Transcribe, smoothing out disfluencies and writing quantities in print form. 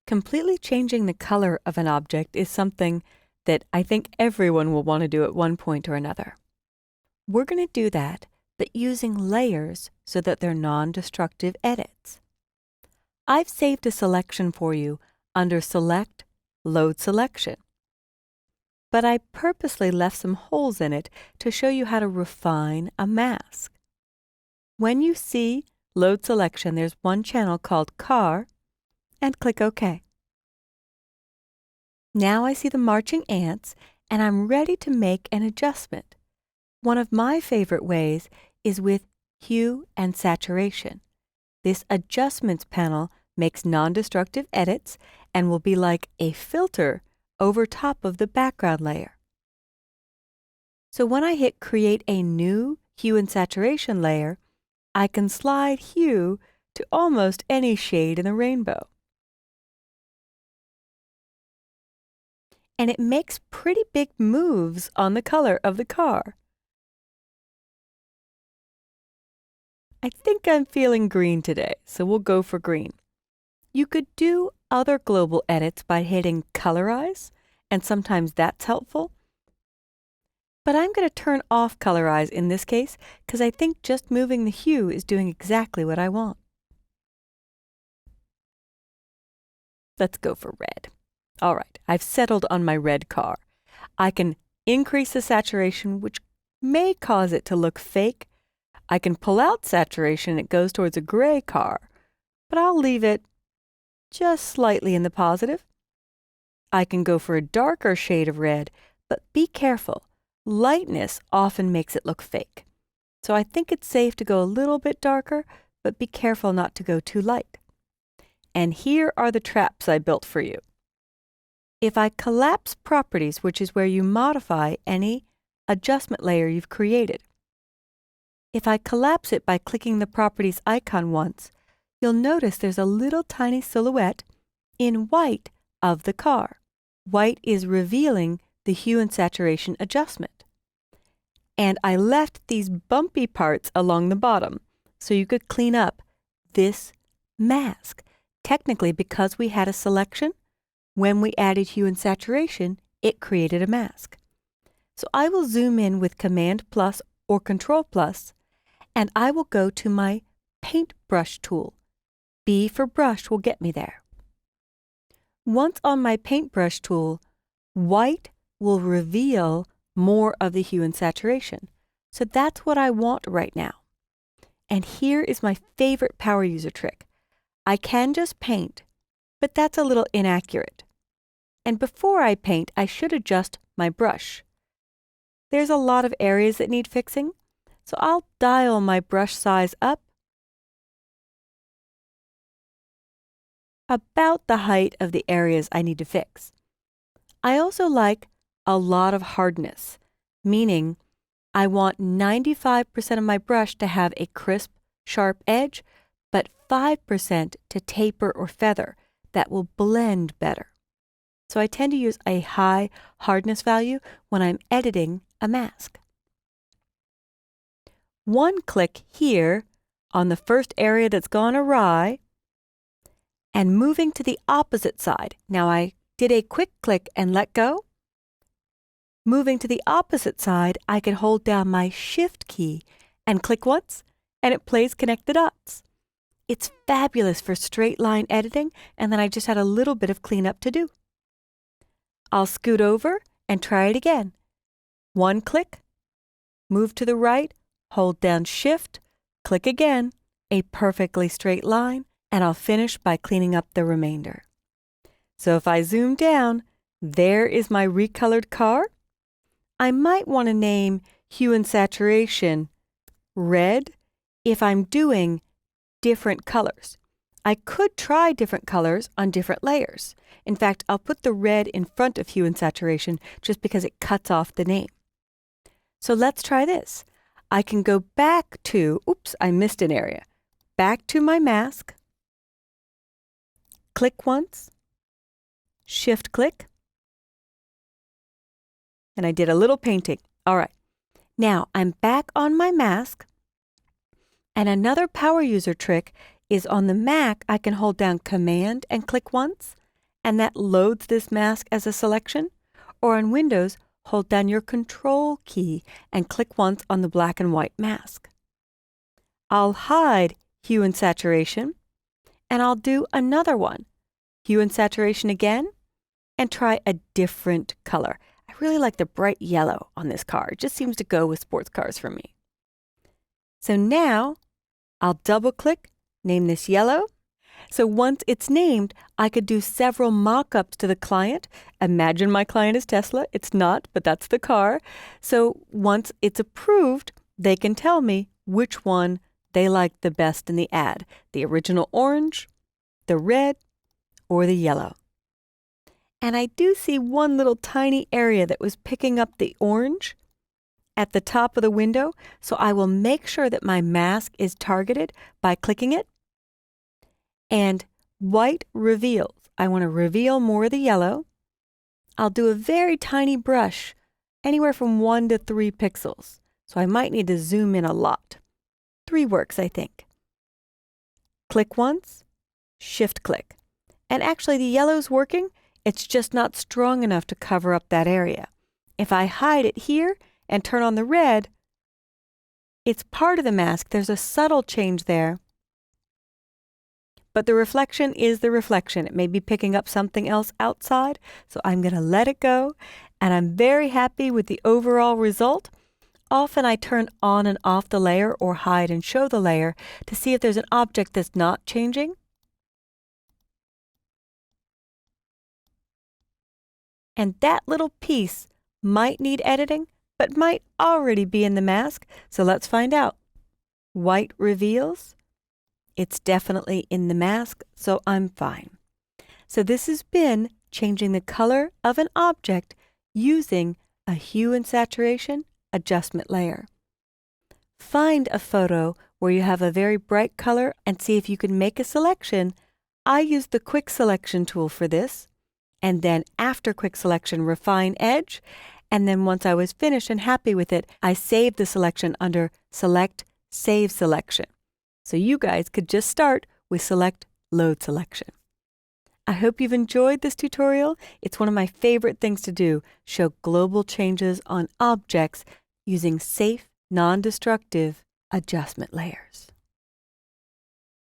Completely changing the color of an object is something that I think everyone will want to do at one point or another. We're going to do that, but using layers so that they're non-destructive edits. I've saved a selection for you under Select, Load Selection. But I purposely left some holes in it to show you how to refine a mask. When you see Load Selection, there's one channel called Car, and click OK. Now I see the marching ants, and I'm ready to make an adjustment. One of my favorite ways is with Hue and Saturation. This Adjustments panel makes non-destructive edits and will be like a filter over top of the background layer. So when I hit Create a new Hue and Saturation layer, I can slide hue to almost any shade in the rainbow. And it makes pretty big moves on the color of the car. I think I'm feeling green today, so we'll go for green. You could do other global edits by hitting Colorize, and sometimes that's helpful. But I'm going to turn off Colorize in this case because I think just moving the hue is doing exactly what I want. Let's go for red. All right, I've settled on my red car. I can increase the saturation, which may cause it to look fake. I can pull out saturation, it goes towards a gray car, but I'll leave it just slightly in the positive. I can go for a darker shade of red, but be careful. Lightness often makes it look fake. So I think it's safe to go a little bit darker, but be careful not to go too light. And here are the traps I built for you. If I collapse Properties, which is where you modify any adjustment layer you've created, if I collapse it by clicking the Properties icon once, you'll notice there's a little tiny silhouette in white of the car. White is revealing the hue and saturation adjustment. And I left these bumpy parts along the bottom so you could clean up this mask. Technically, because we had a selection, when we added hue and saturation, it created a mask. So I will zoom in with Command plus or Control plus, and I will go to my Paintbrush tool. B for brush will get me there. Once on my Paintbrush tool, white will reveal more of the hue and saturation. So that's what I want right now. And here is my favorite power user trick. I can just paint, but that's a little inaccurate. And before I paint, I should adjust my brush. There's a lot of areas that need fixing, so I'll dial my brush size up about the height of the areas I need to fix. I also like a lot of hardness, meaning I want 95% of my brush to have a crisp, sharp edge, but 5% to taper or feather. That will blend better. So I tend to use a high hardness value when I'm editing a mask. One click here on the first area that's gone awry, and moving to the opposite side. Now I did a quick click and let go. Moving to the opposite side, I can hold down my Shift key and click once, and it plays Connect the Dots. It's fabulous for straight line editing, and then I just had a little bit of cleanup to do. I'll scoot over and try it again. One click, move to the right, hold down Shift, click again, a perfectly straight line, and I'll finish by cleaning up the remainder. So if I zoom down, there is my recolored car. I might want to name hue and saturation red if I'm doing different colors. I could try different colors on different layers. In fact, I'll put the red in front of hue and saturation just because it cuts off the name. So let's try this. I can go back to, oops, I missed an area. Back to my mask. Click once. Shift click. And I did a little painting. All right. Now I'm back on my mask. And another power user trick is on the Mac, I can hold down Command and click once, and that loads this mask as a selection. Or on Windows, hold down your Control key and click once on the black and white mask. I'll hide Hue and Saturation, and I'll do another one, Hue and Saturation again, and try a different color. I really like the bright yellow on this car. It just seems to go with sports cars for me. So now I'll double click, name this yellow. So once it's named, I could do several mock-ups to the client. Imagine my client is Tesla. It's not, but that's the car. So once it's approved, they can tell me which one they like the best in the ad, the original orange, the red, or the yellow. And I do see one little tiny area that was picking up the orange at the top of the window, so I will make sure that my mask is targeted by clicking it. And white reveals. I want to reveal more of the yellow. I'll do a very tiny brush, anywhere from 1 to 3 pixels. So I might need to zoom in a lot. 3 works, I think. Click once, shift click. And actually the yellow's working, it's just not strong enough to cover up that area. If I hide it here and turn on the red, it's part of the mask. There's a subtle change there. But the reflection is the reflection. It may be picking up something else outside, so I'm going to let it go. And I'm very happy with the overall result. Often I turn on and off the layer or hide and show the layer to see if there's an object that's not changing. And that little piece might need editing, but might already be in the mask. So let's find out. White reveals. It's definitely in the mask, so I'm fine. So this has been changing the color of an object using a hue and saturation adjustment layer. Find a photo where you have a very bright color and see if you can make a selection. I use the Quick Selection tool for this, and then after Quick Selection, refine edge, and then once I was finished and happy with it, I saved the selection under Select, Save Selection. So you guys could just start with Select, Load Selection. I hope you've enjoyed this tutorial. It's one of my favorite things to do, show global changes on objects using safe, non-destructive adjustment layers.